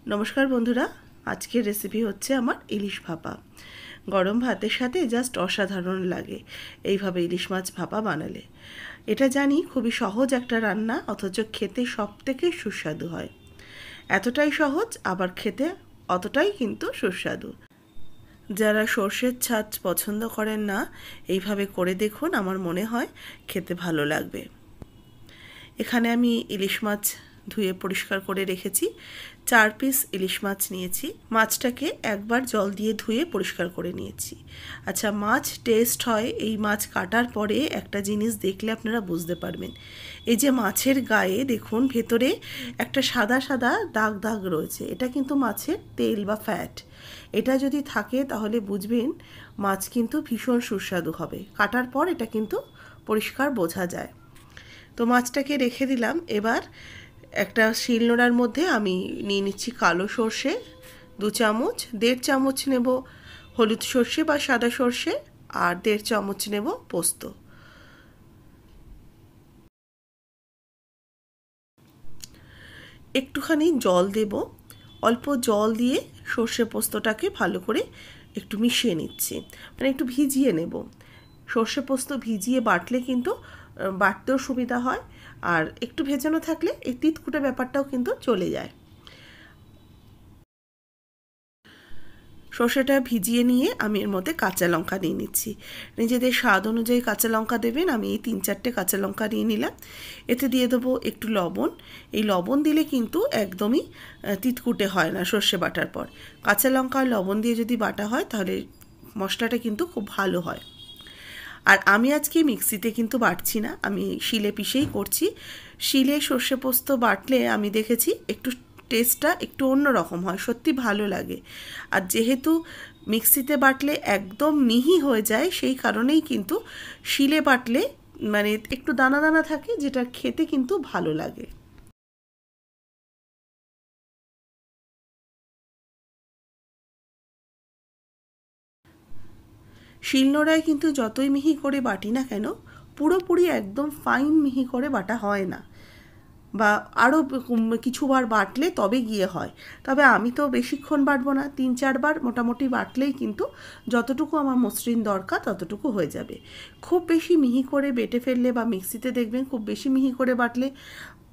नमस्कार बंधुरा आज के रेसिपि होच्छे आमार इलिश भापा। गरम भातेर साथे जास्ट असाधारण लागे एइभाবে इलिश माछ भापा बानाले। एटा जानी खुबই सहज एकटा रान्ना अथच खेते सबथेके सुस्वादु हय। एतटाई सहज आबार खेते अतटाई किन्तु सुस्वादु। যারা সরষের ছাঁচ পছন্দ করেন না এইভাবে করে দেখুন, আমার মনে হয় খেতে ভালো লাগবে। এখানে আমি ইলিশ মাছ ধুয়ে পরিষ্কার করে রেখেছি। 4 পিস ইলিশ মাছ নিয়েছি। মাছটাকে একবার জল দিয়ে ধুয়ে পরিষ্কার করে নিয়েছি। আচ্ছা, মাছ টেস্ট হয় এই মাছ কাটার পরে একটা জিনিস দেখলে আপনারা বুঝতে পারবেন। এই যে মাছের গায়ে দেখুন ভেতরে একটা সাদা সাদা দাগ দাগ রয়েছে, এটা কিন্তু মাছের তেল বা ফ্যাট। এটা যদি থাকে তাহলে বুঝবেন মাছ কিন্তু ভীষণ সুস্বাদু হবে। কাটার পর এটা কিন্তু পরিষ্কার বোঝা যায়। তো মাছটাকে রেখে দিলাম। এবার একটা শিলনোড়ার মধ্যে আমি নিয়ে নিচ্ছি কালো সর্ষে 2 চামচ, 1.5 চামচ নেব হলুদ সর্ষে বা সাদা সর্ষে, আর 1.5 চামচ নেব পোস্ত। একটুখানি জল দেব, অল্প জল দিয়ে সর্ষে পোস্তটাকে ভালো করে একটু মিশিয়ে নিচ্ছি, মানে একটু ভিজিয়ে নেব। সর্ষে পোস্ত ভিজিয়ে বাটলে কিন্তু বাটতেও সুবিধা হয়, আর একটু ভেজানো থাকলে এই তিতকুটে ব্যাপারটাও কিন্তু চলে যায়। সর্ষেটা ভিজিয়ে নিয়ে আমি এর মধ্যে কাঁচা লঙ্কা নিয়ে নিচ্ছি। নিজেদের স্বাদ অনুযায়ী কাঁচা লঙ্কা দেবেন। আমি এই 3-4টে কাঁচা লঙ্কা নিয়ে নিলাম। এতে দিয়ে দেবো একটু লবণ। এই লবণ দিলে কিন্তু একদমই তিতকুটে হয় না সর্ষে বাটার পর। কাঁচা লঙ্কা আর লবণ দিয়ে যদি বাটা হয় তাহলে মশলাটা কিন্তু খুব ভালো হয়। আর আমি আজকে মিক্সিতে কিন্তু বাটছি না, আমি শিলে পিষেই করছি। শিলে সর্ষে পোস্ত বাটলে আমি দেখেছি একটু টেস্টটা একটু অন্য রকম হয়, সত্যি ভালো লাগে। আর যেহেতু মিক্সিতে বাটলে একদম মিহি হয়ে যায়, সেই কারণেই কিন্তু শিলে বাটলে মানে একটু দানা দানা থাকে, যেটা খেতে কিন্তু ভালো লাগে। শিলনোড়ায় কিন্তু যতই মিহি করে বাটি না কেন পুরোপুরি একদম ফাইন মিহি করে বাটা হয় না, বা আরও কিছুবার বাটলে তবে গিয়ে হয়। তবে আমি তো বেশিক্ষণ বাটবো না, 3-4 বার মোটামুটি বাটলেই কিন্তু যতটুকু আমার মসৃণ দরকার ততটুকু হয়ে যাবে। খুব বেশি মিহি করে বেটে ফেললে বা মিক্সিতে দেখবেন খুব বেশি মিহি করে বাটলে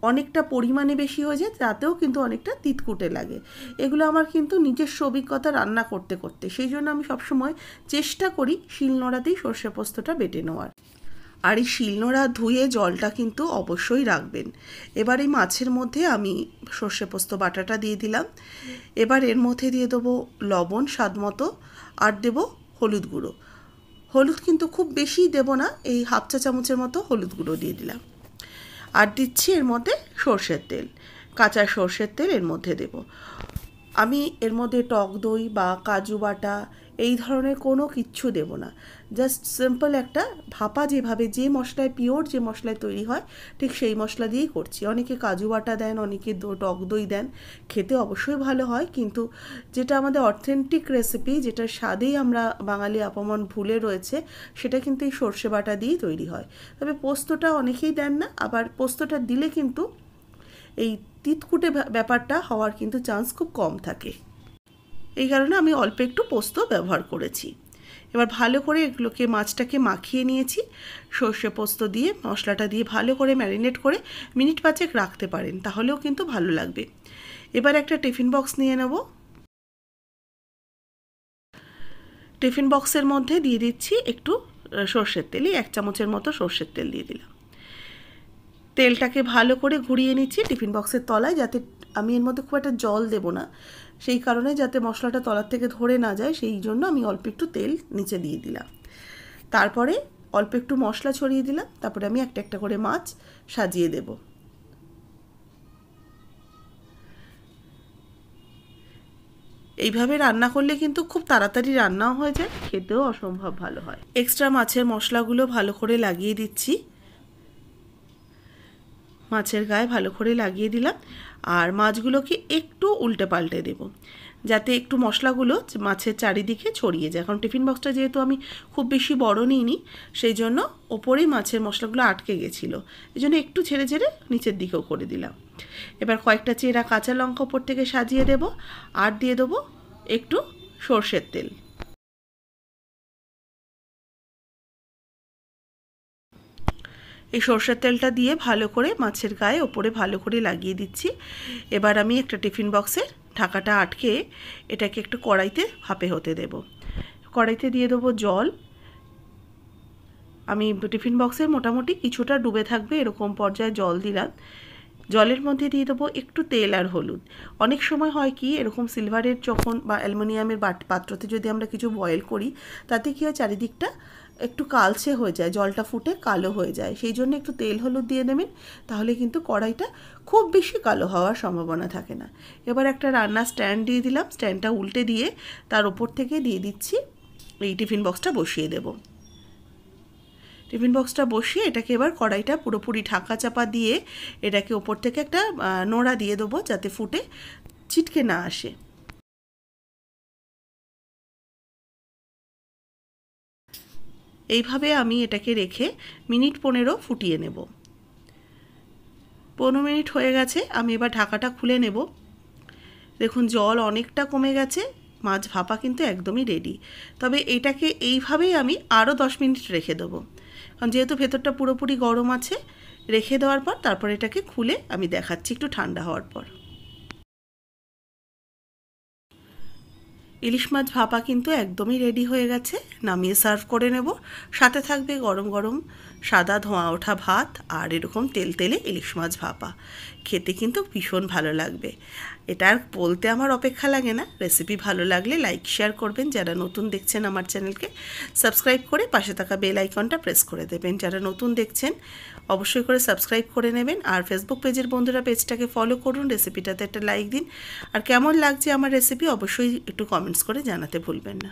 অনেকটা পরিমাণে বেশি হয়ে যায়, তাতেও কিন্তু অনেকটা তিতকুটে লাগে। এগুলো আমার কিন্তু নিজস্ব অভিজ্ঞতা রান্না করতে করতে, সেই জন্য আমি সবসময় চেষ্টা করি শিলনোড়াতেই সর্ষে পোস্তটা বেটে নেওয়ার। আর এই শিলনোড়া ধুয়ে জলটা কিন্তু অবশ্যই রাখবেন। এবার এই মাছের মধ্যে আমি সর্ষে পোস্ত বাটাটা দিয়ে দিলাম। এবার এর মধ্যে দিয়ে দেবো লবণ স্বাদ মতো, আর দেবো হলুদ গুঁড়ো। হলুদ কিন্তু খুব বেশি দেব না, এই 1/2 চা চামচের মতো হলুদ গুঁড়ো দিয়ে দিলাম। আর দিচ্ছি এর মধ্যে সর্ষের তেল, কাঁচা সর্ষের তেল এর মধ্যে দেব। আমি এর মধ্যে টক দই বা কাজু বাটা এই ধরনের কোনো কিচ্ছু দেব না। জাস্ট সিম্পল একটা ভাপা, যেভাবে যে মশলায় পিওর যে মশলায় তৈরি হয় ঠিক সেই মশলা দিয়েই করছি। অনেকে কাজু বাটা দেন, অনেকে টক দই দেন, খেতে অবশ্যই ভালো হয়। কিন্তু যেটা আমাদের অথেন্টিক রেসিপি, যেটা স্বাদেই আমরা বাঙালি আপামর ভুলে রয়েছে, সেটা কিন্তু এই সর্ষে বাটা দিয়েই তৈরি হয়। তবে পোস্তটা অনেকেই দেন না, আবার পোস্তটা দিলে কিন্তু এই তিতকুটে ব্যাপারটা হওয়ার কিন্তু চান্স খুব কম থাকে। এই কারণে আমি অল্প একটু পোস্ত ব্যবহার করেছি। এবার ভালো করে এগুলোকে মাছটাকে মাখিয়ে নিয়েছি। সর্ষে পোস্ত দিয়ে মশলাটা দিয়ে ভালো করে ম্যারিনেট করে মিনিট 5 রাখতে পারেন, তাহলেও কিন্তু ভালো লাগবে। এবার একটা টিফিন বক্স নিয়ে নেব। টিফিন বক্সের মধ্যে দিয়ে দিচ্ছি একটু সর্ষের তেল, 1 চামচের মতো সর্ষের তেল দিয়ে দিলাম। তেলটাকে ভালো করে ঘুরিয়ে নিচ্ছি টিফিন বক্সের তলায়, যাতে আমি এর মধ্যে খুব একটা জল দেব না, সেই কারণে যাতে মশলাটা তলার থেকে ধরে না যায়, সেই জন্য আমি অল্প একটু তেল নিচে দিয়ে দিলাম। তারপরে অল্প একটু মশলা ছড়িয়ে দিলাম। তারপরে আমি একটা একটা করে মাছ সাজিয়ে দেব। এইভাবে রান্না করলে কিন্তু খুব তাড়াতাড়ি রান্নাও হয়ে যায়, খেতেও অসম্ভব ভালো হয়। এক্সট্রা মাছের মশলাগুলো ভালো করে লাগিয়ে দিচ্ছি। মাছের গায়ে ভালো করে লাগিয়ে দিলাম, আর মাছগুলোকে একটু উল্টে পাল্টে দেব, যাতে একটু মশলাগুলো মাছের চারিদিকে ছড়িয়ে যায়। কারণ টিফিন বক্সটা যেহেতু আমি খুব বেশি বড় নিইনি, সেই জন্য ওপরেই মাছের মশলাগুলো আটকে গেছিলো, এই জন্য একটু ছেড়ে ছেড়ে নিচের দিকেও করে দিলাম। এবার কয়েকটা চেরা কাঁচা লঙ্কা উপর থেকে সাজিয়ে দেব, আর দিয়ে দেবো একটু সর্ষের তেল। এই সর্ষের তেলটা দিয়ে ভালো করে মাছের গায়ে ওপরে ভালো করে লাগিয়ে দিচ্ছি। এবার আমি একটা টিফিন বক্সে ঢাকাটা আটকে এটাকে একটু কড়াইতে ভাপে হতে দেব। কড়াইতে দিয়ে দেবো জল। আমি টিফিন বক্সের মোটামুটি কিছুটা ডুবে থাকবে এরকম পর্যায়ে জল দিলাম। জলের মধ্যে দিয়ে দেবো একটু তেল আর হলুদ। অনেক সময় হয় কি, এরকম সিলভারের যখন বা অ্যালুমিনিয়ামের পাত্রতে যদি আমরা কিছু বয়েল করি, তাতে কি হয় চারিদিকটা একটু কালচে হয়ে যায়, জলটা ফুটে কালো হয়ে যায়। সেই জন্য একটু তেল হলুদ দিয়ে দেবেন, তাহলে কিন্তু কড়াইটা খুব বেশি কালো হওয়ার সম্ভাবনা থাকে না। এবার একটা রান্নার স্ট্যান্ড দিয়ে দিলাম, স্ট্যান্ডটা উল্টে দিয়ে তার ওপর থেকে দিয়ে দিচ্ছি এই টিফিন বক্সটা বসিয়ে দেব। টিফিন বক্সটা বসিয়ে এটাকে এবার কড়াইটা পুরোপুরি ঢাকা চাপা দিয়ে এটাকে ওপর থেকে একটা নোড়া দিয়ে দেবো, যাতে ফুটে ছিটকে না আসে। এইভাবে আমি এটাকে রেখে মিনিট 15 ফুটিয়ে নেব। 15 মিনিট হয়ে গেছে, আমি এবার ঢাকাটা খুলে নেব। দেখুন জল অনেকটা কমে গেছে, মাছ ভাপা কিন্তু একদমই রেডি। তবে এটাকে এইভাবেই আমি আরও 10 মিনিট রেখে দেবো, কারণ যেহেতু ভেতরটা পুরোপুরি গরম আছে। রেখে দেওয়ার পর তারপর এটাকে খুলে আমি দেখাচ্ছি একটু ঠান্ডা হওয়ার পর। ইলিশ মাছ ভাপা কিন্তু একদমই রেডি হয়ে গেছে, নামিয়ে সার্ভ করে নেব। সাথে থাকবে গরম গরম সাদা ধোঁয়া ওঠা ভাত আর এরকম তেলতেলে ইলিশ মাছ ভাপা। খেতে কিন্তু ভীষণ ভালো লাগবে। এটা আর বলতে আমার অপেক্ষা লাগে না। রেসিপি ভালো লাগলে লাইক শেয়ার করবেন, যারা নতুন দেখছেন আমার চ্যানেলকে সাবস্ক্রাইব করে পাশে থাকা বেল আইকনটা প্রেস করে দেবেন। যারা নতুন দেখছেন অবশ্যই করে সাবস্ক্রাইব করে নেবেন, আর ফেসবুক পেজের বন্ধুরা পেজটাকে ফলো করুন, রেসিপিটাতে একটা লাইক দিন। আর কেমন লাগছে আমার রেসিপি অবশ্যই একটু কমেন্টস করে জানাতে ভুলবেন না।